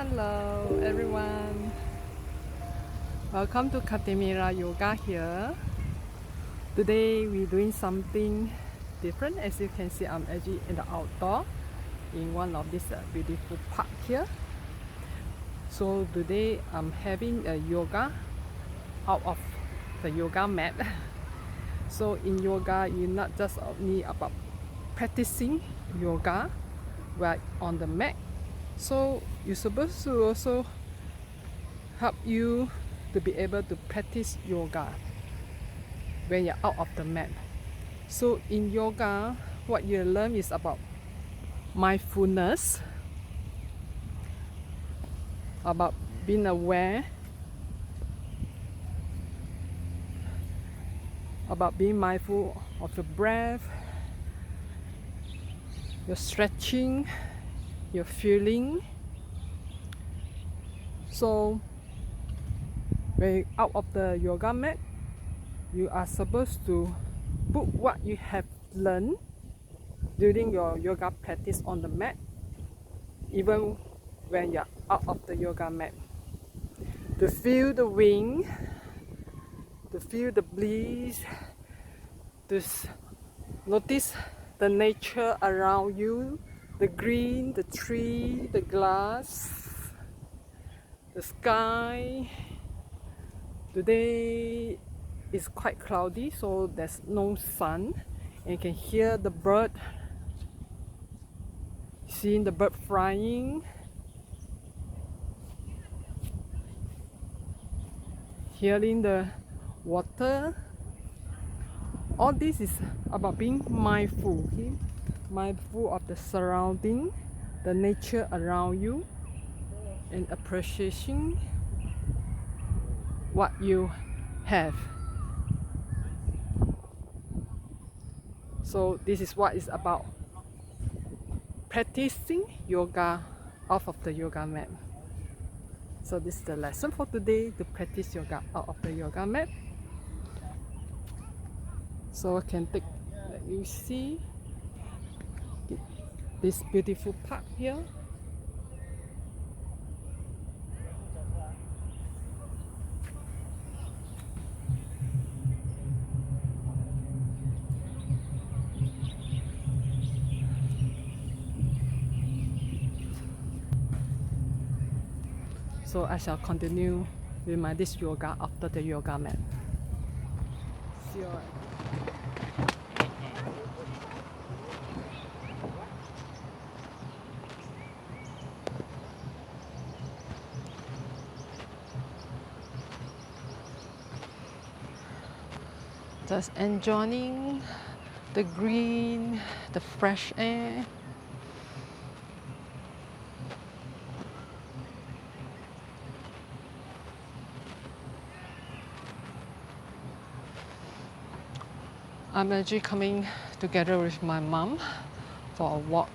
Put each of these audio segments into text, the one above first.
Hello everyone, welcome to Katimerayoga here. Today we're doing something different. As you can see, I'm actually in the outdoor in one of this beautiful park here. So today I'm having a yoga out of the yoga mat. So in yoga, you're not just only about practicing yoga right on the mat. So you're supposed to also help you to be able to practice yoga when you're out of the mat. So in yoga, what you learn is about mindfulness, about being aware, about being mindful of your breath, your stretching, your feeling. So when you're out of the yoga mat, you are supposed to put what you have learned during your yoga practice on the mat, even when you're out of the yoga mat. To feel the wind, to feel the breeze, to notice the nature around you, the green, the tree, the glass, the sky. Today is quite cloudy, so there's no sun, and you can hear the bird, seeing the bird flying, hearing the water. All this is about being mindful, okay? Mindful of the surrounding, the nature around you, and appreciating what you have. So this is what it's about, practicing yoga off of the yoga mat. So this is the lesson for today, to practice yoga out of the yoga mat. So I can take, let you see this beautiful park here. So I shall continue with my this yoga after the yoga mat. See you. Just enjoying the green, the fresh air. I'm actually coming together with my mom for a walk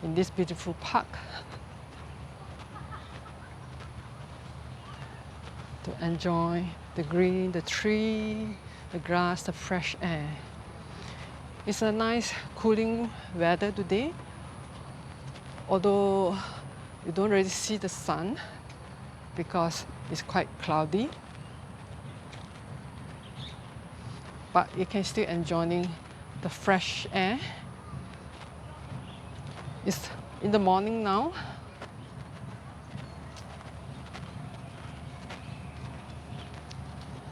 in this beautiful park to enjoy the green, the tree, the grass, the fresh air. It's a nice cooling weather today, although you don't really see the sun because it's quite cloudy, but you can still enjoy the fresh air. It's in the morning now.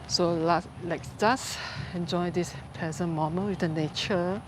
So let's just enjoy this pleasant moment with the nature.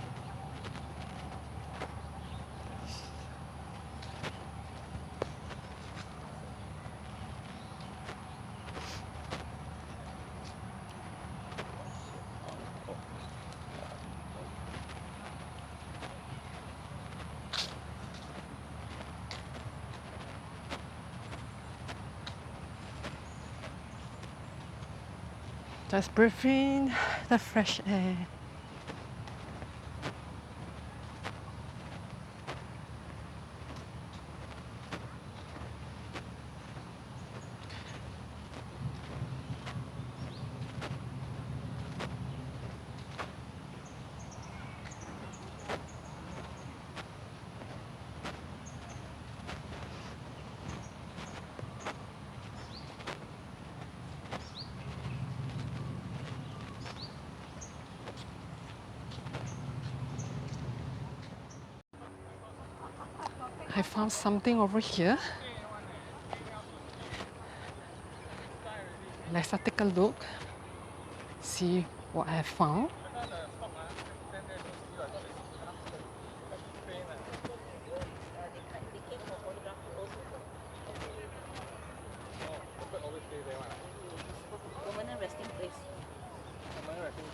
Just breathe in the fresh air. I found something over here. Let's take a look, see what I have found. Permanent resting place.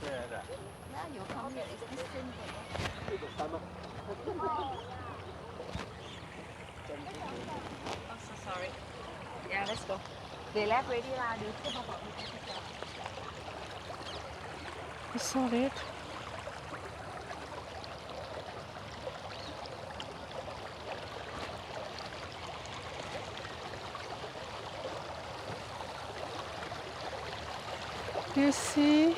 Yeah, you come here. It's this same thing. Oh, so sorry. Yeah, let's go. They left already lah. They still have about I saw it. You see?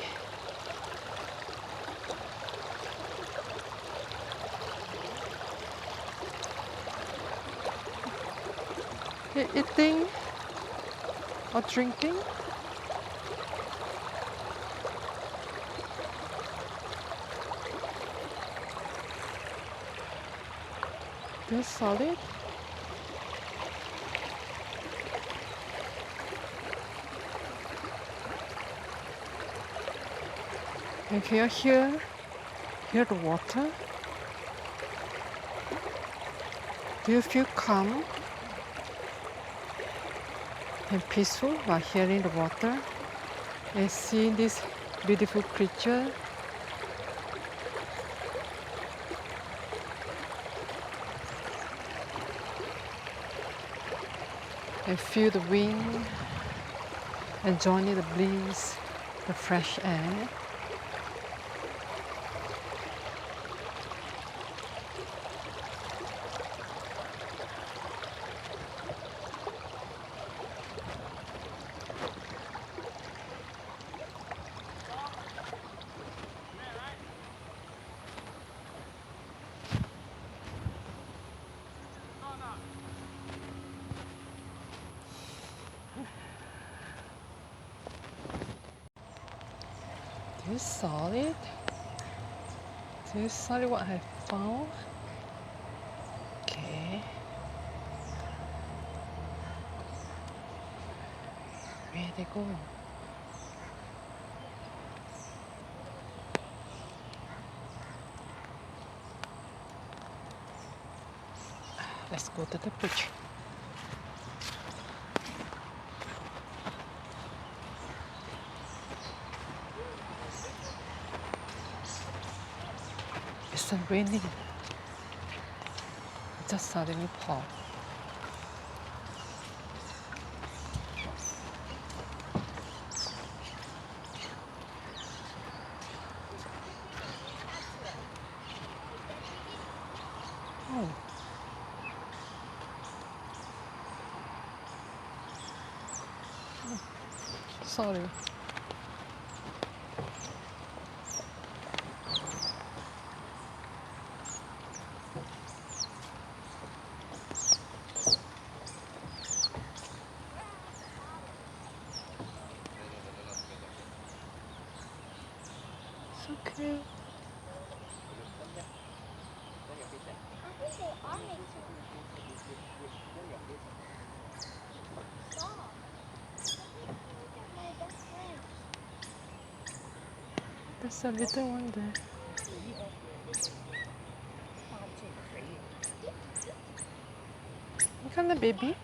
You're eating or drinking? They're solid. If you're here, hear the water. Do you feel calm and peaceful while hearing the water and seeing this beautiful creature? And feel the wind, enjoying the breeze, the fresh air. This is solid. This is solid what I found. Okay. Where they go? Let's go to the bridge. It's raining. It just suddenly poured. Oh. Sorry. It's okay. There's a little one there. Look at the baby.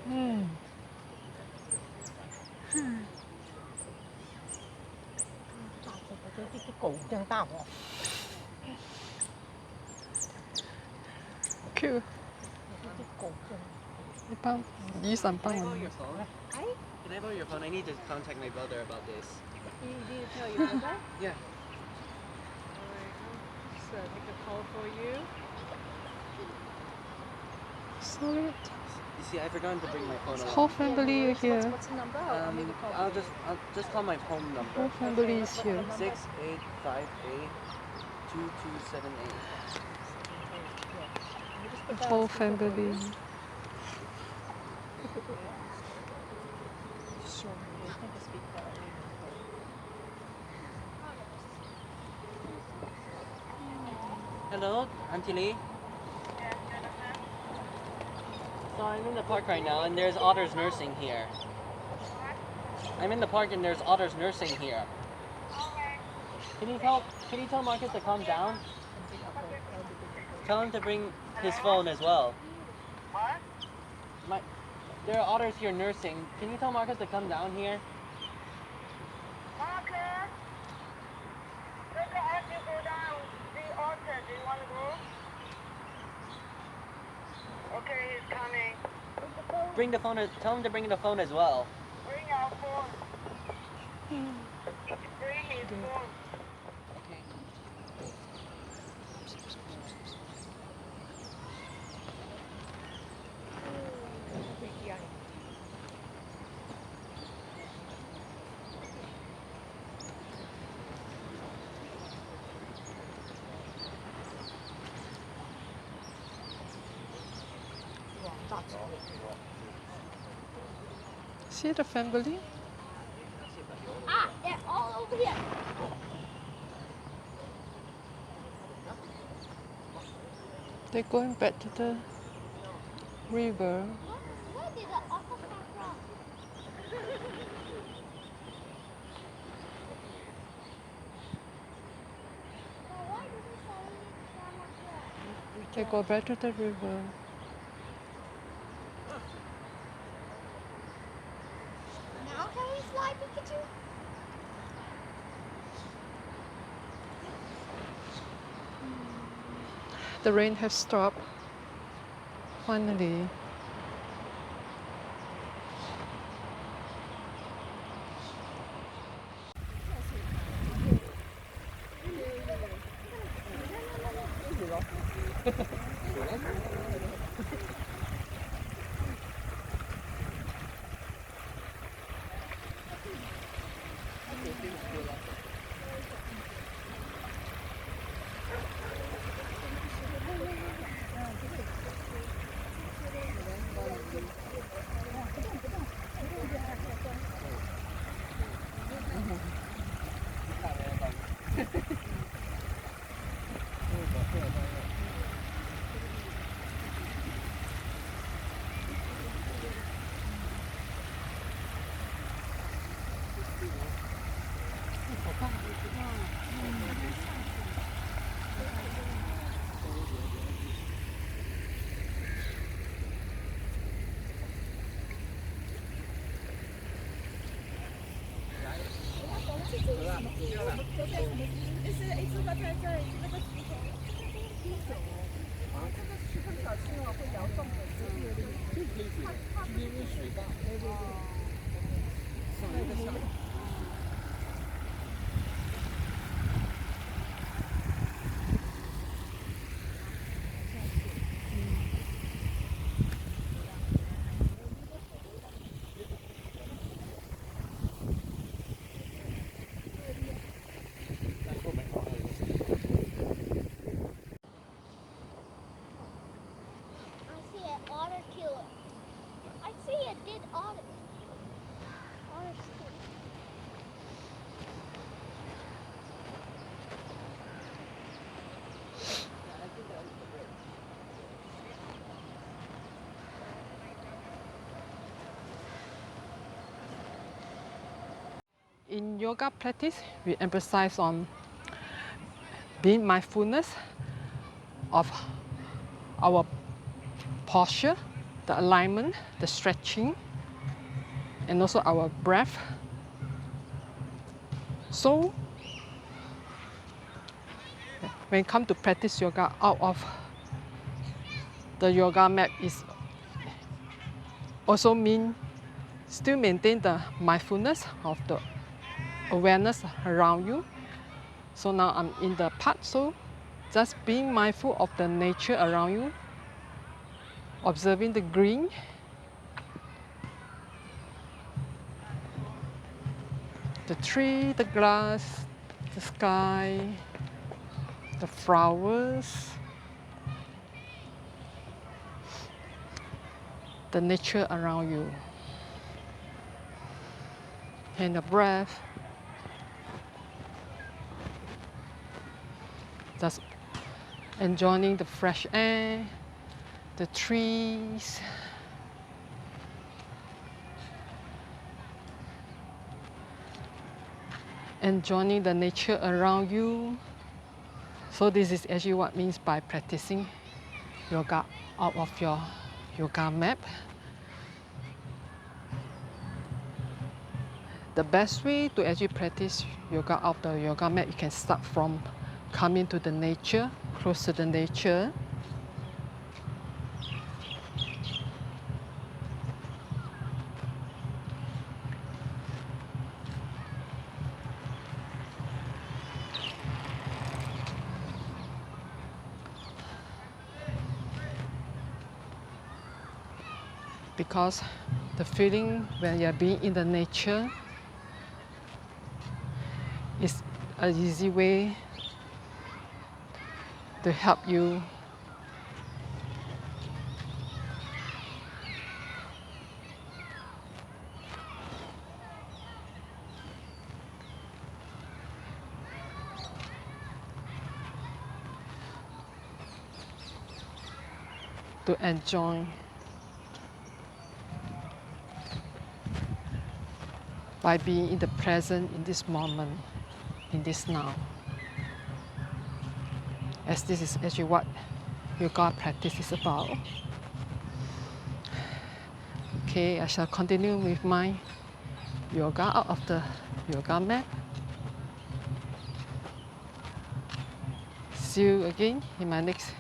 Mm. 啲狗真大喎。Cute. 啲狗真。一般雨伞帮 Can I 我 borrow 拿 your phone? Can I borrow your phone? I need to contact my brother about this. You need to tell your brother? Yeah. So make a call for you. Solid. You see, I forgot to bring my phone along. Whole family here. What's the number? I'll make a call I'll for you. just call my home number. Whole family is here. 6858-2278. Whole family. Sure. You can just speak that way. Hello, Auntie Lee. So I'm in the park right now, and there's otters nursing here. I'm in the park, and there's otters nursing here. Can you tell Marcus to calm down? Tell him to bring his phone as well. There are otters here nursing. Can you tell Marcus to come down here? Marcus, let me ask you go down the altar. Do you want to go? Okay, he's coming. Bring the phone. Tell him to bring the phone as well. Bring our phone. Bring his phone. Okay. See the family? Ah, they're all over here. They're going back to the river. Where did the otter come from? But why did they suddenly come up here? They go back to the river. Now can we fly, Pikachu? The rain has stopped. Finally. I see an otter killer. I see a dead otter. Otter skin. In yoga practice, we emphasize on being mindfulness of our posture, the alignment, the stretching, and also our breath. So when it comes to practice yoga out of the yoga mat is also mean still maintain the mindfulness of the awareness around you. So now I'm in the park, so just being mindful of the nature around you, observing the green, the tree, the grass, the sky, the flowers, the nature around you, and the breath. Just enjoying the fresh air, the trees, enjoying the nature around you. So this is actually what means by practicing yoga out of your yoga mat. The best way to actually practice yoga out of the yoga mat, you can start from coming to the nature, close to the nature. Because the feeling when you're being in the nature is an easy way to help you to enjoy by being in the present, in this moment, in this now. As this is actually what yoga practice is about. Okay, I shall continue with my yoga out of the yoga mat. See you again in my next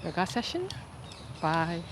yoga session. Bye.